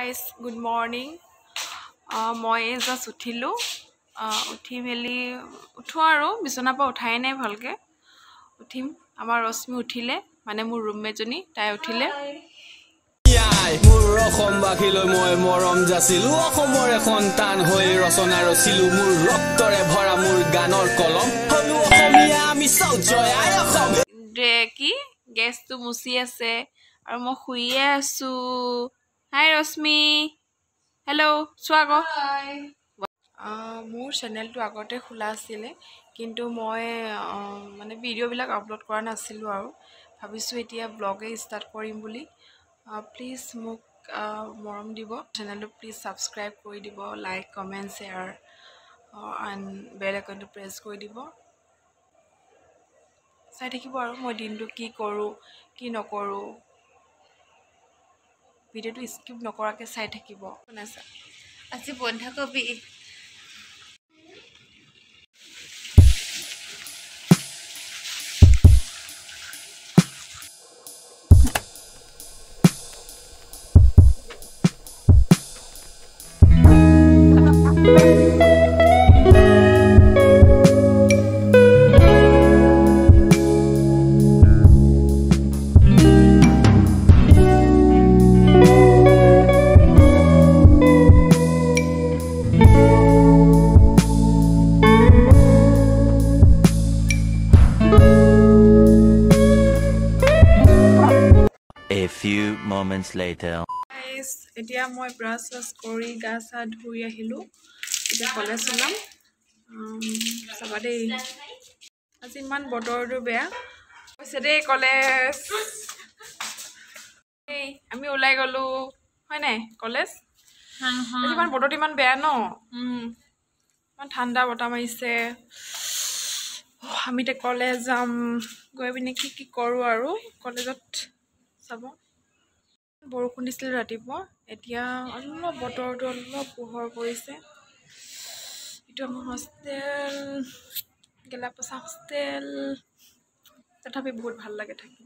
guys, good morning. মই just উঠিলো উঠি মেলি উঠো আৰু বিছনা পৰা উঠাই নাই ভালকে উঠিম আমাৰ ৰশ্মি উঠিলে মানে মোৰ ৰুমমেট জনী তাই উঠিলে মোৰ অসমবাসীলৈ মই মৰম যাচিলো অসমৰ সন্তান হৈ ৰচনা ৰচিলো মোৰ ৰক্তৰে ভৰা মোৰ গানৰ কলম হলো অসমীয়া আমি সৌ জয় আই অসম কি গেছটো মুছি আছে আৰু মই শুইয়ে আছো হাই ৰশ্মি হেল্ল' স্বাগত মোৰ চেনেলটো আগতে খোলা আছিল কিন্তু মই মানে ভিডিঅ'বিলাক আপলোড কৰা নাছিলো আৰু ভাবিছো এতিয়া ব্লগে ষ্টাৰ্ট কৰিম বুলি প্লিজ মোক মৰম দিব চেনেলটো প্লিজ সাবস্ক্ৰাইব কৰি দিব like comment share and bell আইকনটো প্ৰেছ কৰি দিব চাই থাকিব আৰু মই দিনটো কি কৰো কি নকৰো ভিডিঅ'টো স্কিপ নকৰাকে চাই থাকিব শুনাছা আজি বন্ধাকবি A few moments later. Guys, এতিয়া মই ব্ৰাছ কৰি গা চা ধুই আহিলো এতিয়া কলেজ ওলাম চাবা দেই আজি ইমান বতৰটো বেয়া কৈছে দেই কলেজ এই আমি ওলাই গলো হয় নাই কলেজ আজি ইমান বতৰটো ইমান বেয়া ন ইমান ঠাণ্ডা বতাহ মাৰিছে আমি এতিয়া কলেজ যাম গৈ পিনে কি কৰো আৰু কলেজত চাব বৰষুণ দিছিল ৰাতিপুৱা এতিয়া অলপ বতৰটো অলপ পোহৰ কৰিছে এইটো আমাৰ হোষ্টেল গেলাপাচা হোষ্টেল তথাপি বহুত ভাল লাগে থাকি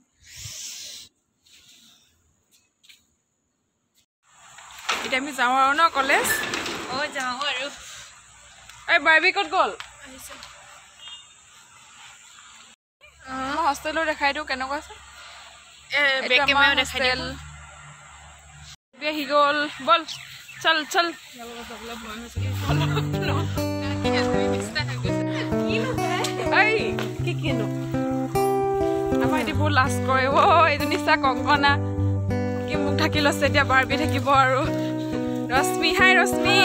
এতিয়া আমি যাওঁ আৰু ন কলেজ যাওঁ আৰু এই বাৰ্বি ক'ত গ'ল হোষ্টেলৰ দেখাই দিওঁ কেনেকুৱা আছে বেক কেমেৰা দেখাই দিওঁ হি গ'ল বল চল চল কি কিনো আমাৰ এতিয়া বহুত লাজ কৰে এইজনী চা কংকনা কি মোক ঢাকি লৈছে এতিয়া বাৰ্বি থাকিব আৰু ৰশ্মি হাই ৰশ্মি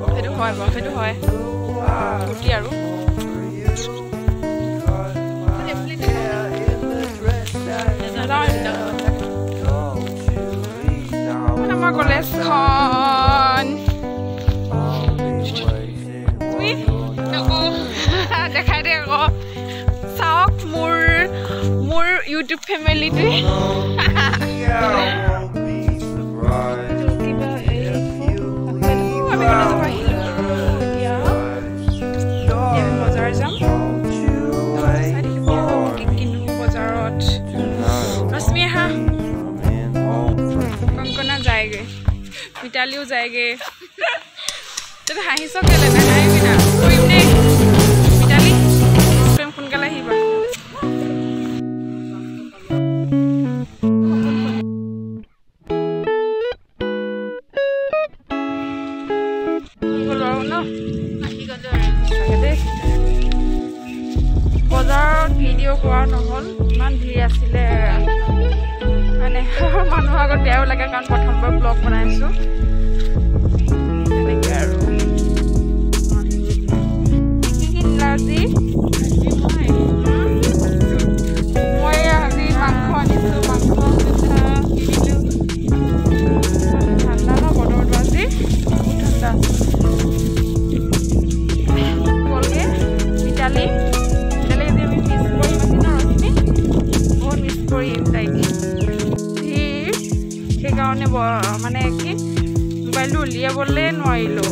সেইটো হয় বাৰু সেইটো হয় ফূৰ্তি আৰু আমাৰ কলেজখন দেখাই দে আকৌ চাওক মোৰ ইউটিউব ফেমিলিটোৱে মিতালিও যায়গে তুমি হাঁহিছ কেলে নাহাঁহিবি না কৰিম দেই মিতালি প্ৰেম সোনকালে আহিবা বজাৰত ভিডিঅ' কৰা নহ'ল ইমান ভিৰ আছিলে মানে মানুহৰ আগত বেয়াও লাগে কাৰণ প্ৰথমবাৰ ব্লগ বনাইছো তেনেকৈ আৰু মই আজি মাংস আনিছো মাংস ঠাণ্ডা ন বতৰটো আজি বহুত ঠাণ্ডা গ'লগে মিতালি আজি আমি মিছ কৰিম আজি ন ৰশ্মি বহুত মিছ কৰিম তাইক সেইকাৰণে মানে কি মোবাইলটো উলিয়াবলৈ নোৱাৰিলোঁ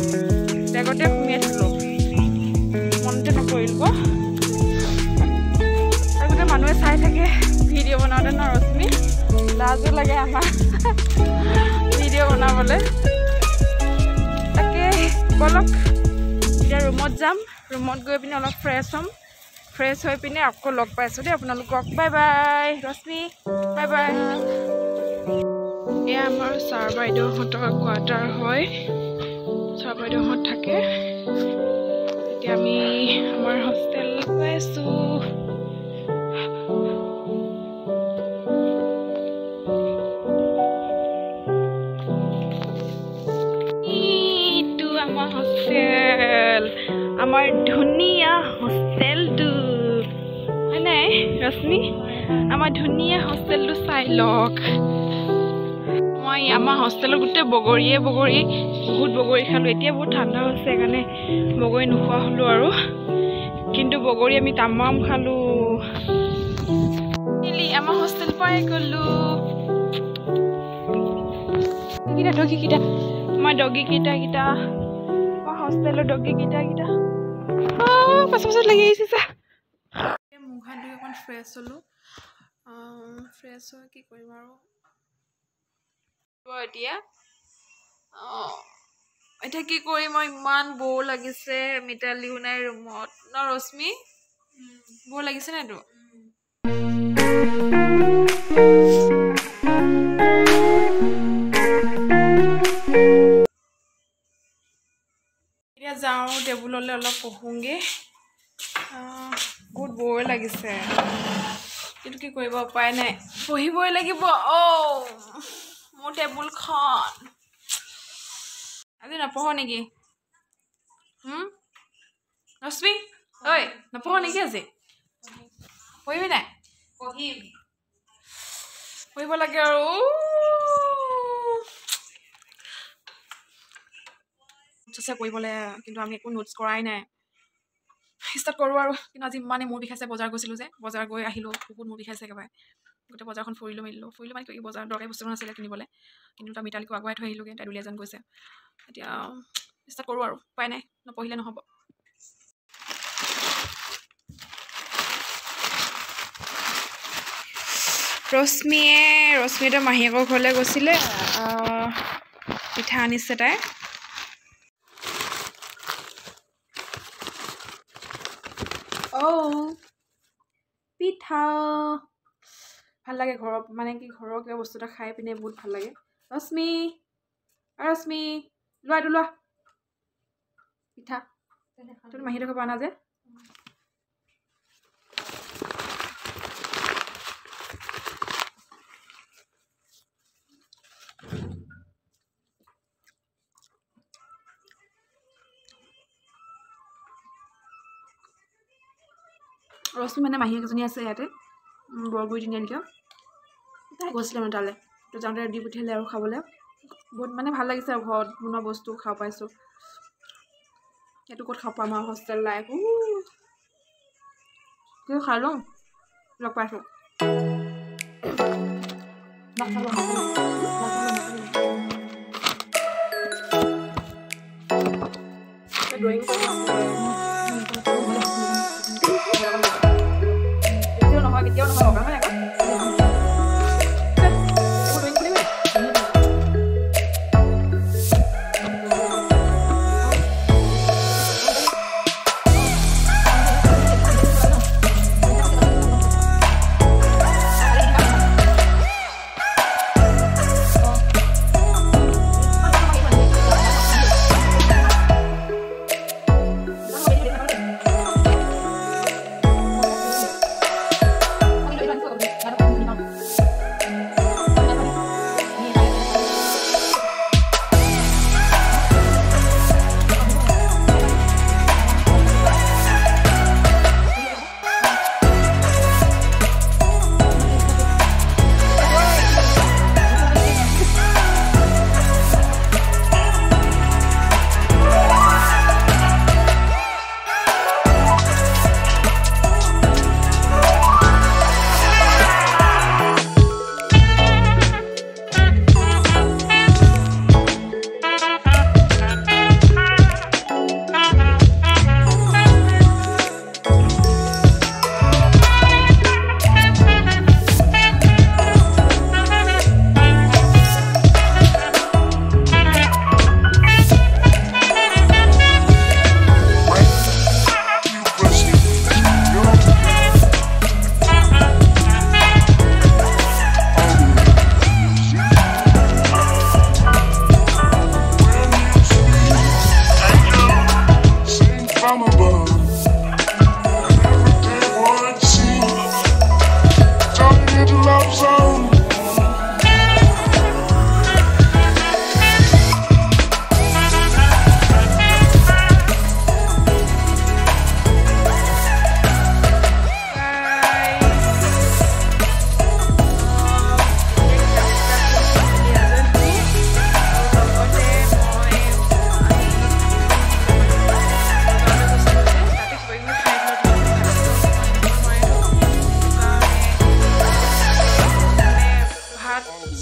বেগতে সোমাই থলোঁ মনতে নকৰিলোঁ আৰু গোটেই মানুহে চাই থাকে ভিডিঅ' বনাওঁতে ন ৰশ্মি লাজো লাগে আমাৰ ভিডিঅ' বনাবলৈ তাকে বলক এতিয়া ৰুমত যাম ৰুমত গৈ পিনে অলপ ফ্ৰেছ হ'ম ফ্ৰেছ হৈ পিনে আকৌ লগ পাইছোঁ দেই আপোনালোকক বাই বাই ৰশ্মি বাই বাই এয়া আমাৰ ছাৰ বাইদেউহঁতৰ কোৱাৰ্টাৰ হয় ছাৰ বাইদেউহঁত থাকে এতিয়া আমি আমাৰ হোষ্টেল গৈ আছোঁ আমাৰ ধুনীয়া হোষ্টেলটো হয় নাই ৰশ্মি আমাৰ ধুনীয়া হোষ্টেলটো চাই লওক মই আমাৰ হোষ্টেলত গোটেই বগৰীয়ে বগৰী বহুত বগৰী খালোঁ এতিয়া বহুত ঠাণ্ডা হৈছে সেইকাৰণে বগৰী নোখোৱা হ'লোঁ আৰু কিন্তু বগৰী আমি তামাম খালোঁ আমাৰ হোষ্টেল পাই গ'লোঁ ডগীকেইটা আমাৰ ডগীকেইটা হোষ্টেলৰ ডগীকেইটা পাছত লাগি আহিছে চা মুখ হাত ধুই অকণ ফ্ৰেছ হ'লোঁ ফ্ৰেছ হৈ কি কৰিম আৰু এতিয়া কি কৰিম মই ইমান বৰ লাগিছে মিতালীও নাই ৰুমত ন ৰশ্মি বৰ লাগিছে নাই তোৰ এতিয়া যাওঁ টেবুললৈ অলপ পঢ়োঁগৈ বহুত বৰ লাগিছে কিন্তু কি কৰিব উপায় নাই পঢ়িবই লাগিব মোৰ টেবুলখন আজি নপঢ় নেকি ৰশ্মি ঐ নপঢ় নেকি আজি পঢ়িবি নাই পঢ়িব লাগে আৰু আছে কৰিবলৈ কিন্তু আমি একো নোটছ কৰাই নাই ষ্টাৰ্ট কৰোঁ আৰু কিন্তু আজি ইমানেই মূৰ বিষাইছে বজাৰ গৈছিলোঁ যে বজাৰ গৈ আহিলোঁ বহুত মূৰ বিষাইছে একেবাৰে গোটেই বজাৰখন ফুৰিলোঁ মানে কি বজাৰ দৰকাৰী বস্তু নাছিলে কিনিবলৈ কিন্তু তাৰ মিতালীকো আগুৱাই থৈ আহিলোঁগৈ তাই দুলীয়াজন গৈছে এতিয়া ষ্টাৰ্ট কৰোঁ আৰু উপায় নাই নপঢ়িলে নহ'ব ৰশ্মিয়েতো মাহীয়েকৰ ঘৰলৈ গৈছিলে পিঠা আনিছে তাই পিঠা ভাল লাগে ঘৰৰ মানে কি ঘৰৰ কিবা বস্তু এটা খাই পিনে বহুত ভাল লাগে ৰশ্মি লোৱা এইটো লোৱা পিঠা তুমি মাহীহঁতৰ ঘৰৰ পৰা আনা যে ৰশ্মি মানে মাহীয়েক এজনী আছে ইয়াতে বৰগুৰি তিনিআলিতে তাই গৈছিলে মানে তালৈ তো যাওঁতে দি পঠিয়ালে আৰু খাবলৈ বহুত মানে ভাল লাগিছে আৰু ঘৰত বনোৱা বস্তু খাব পাইছোঁ সেইটো ক'ত খাব পাম আৰু হোষ্টেল লাইফ কিন্তু খাই লওঁ লগ পাইছোঁ ড্ৰয়িং কেতিয়াও নহয় লগা হয় আকৌ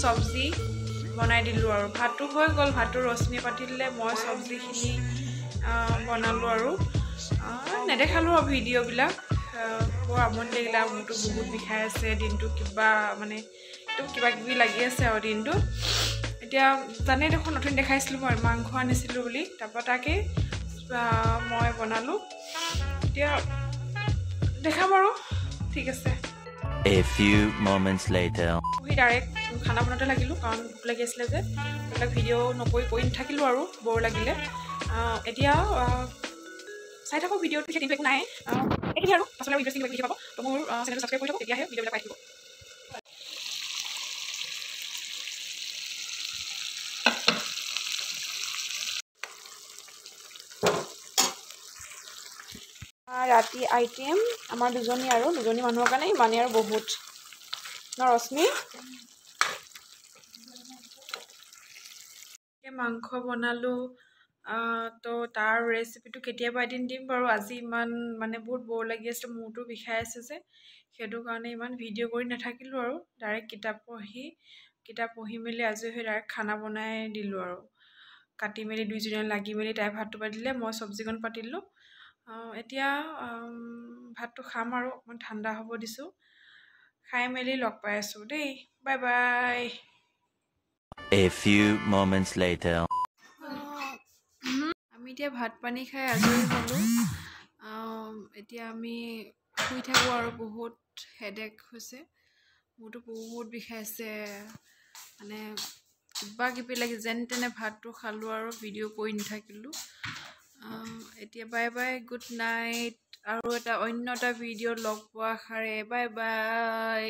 চব্জি বনাই দিলোঁ আৰু ভাতটো হৈ গ'ল ভাতটো ৰশ্মিয়ে পাতি দিলে মই চব্জিখিনি বনালোঁ আৰু নেদেখালোঁ আৰু ভিডিঅ'বিলাক বৰ আমনি লাগিলে মোৰতো বহুত বিষাই আছে দিনটো কিবা মানে একদম কিবা কিবি লাগি আছে আৰু দিনটো এতিয়া জানে দেখোন নতুন দেখাইছিলোঁ মই মাংস আনিছিলোঁ বুলি তাৰপৰা তাকে মই বনালোঁ এতিয়া দেখাম আৰু ঠিক আছে A few moments later. সি ডাইৰেক্ট খানা বনাওঁতে লাগিলোঁ কাৰণ ভোক লাগি আছিলে যে এইবিলাক ভিডিঅ' কৰি নাথাকিলোঁ আৰু বৰ লাগিলে এতিয়া চাই থাকক ভিডিঅ'টো কিন্তু একো নাই এইখিনি আৰু আচলতে ইণ্টাৰেষ্টিং কিবা পাব তো মোৰ চেনেলটো ছাবস্ক্ৰাইব কৰি থাকক তেতিয়াহে ভিডিঅ'বিলাক পাই থাকিব ৰাতি আইটেম আমাৰ দুজনী মানুহৰ কাৰণে ইমানেই আৰু বহুত ন ৰশ্মি মাংস বনালোঁ তো তাৰ ৰেচিপিটো কেতিয়াবা এদিন দিম বাৰু আজি ইমান মানে বহুত বৰ লাগি আছে মূৰটো বিষাই আছে যে সেইটো কাৰণে ইমান ভিডিঅ' কৰি নাথাকিলোঁ আৰু ডাইৰেক্ট কিতাপ পঢ়ি মেলি আজৰি হৈ ডাইৰেক্ট খানা বনাই দিলোঁ আৰু কাটি মেলি দুইজনীয়ে লাগি মেলি তাই ভাতটো পাতিলে মই চব্জিকণ পাতিলোঁ এতিয়া ভাতটো খাম আৰু অকণমান ঠাণ্ডা হ'ব দিছোঁ খাই মেলি লগ পাই আছোঁ দেই bye bye A few moments later. আমি এতিয়া ভাত পানী খাই আজৰি হ'লোঁ এতিয়া আমি শুই থাকোঁ আৰু বহুত হেডেক হৈছে মোৰতো বহুত বিষাইছে মানে কিবা কিবি লাগি যেন তেনে ভাতটো খালোঁ আৰু ভিডিঅ' কৰি নাথাকিলোঁ এতিয়া বাই বাই গুড নাইট আৰু অন্য এটা ভিডিঅ' লগ পোৱা আশাৰে বাই বাই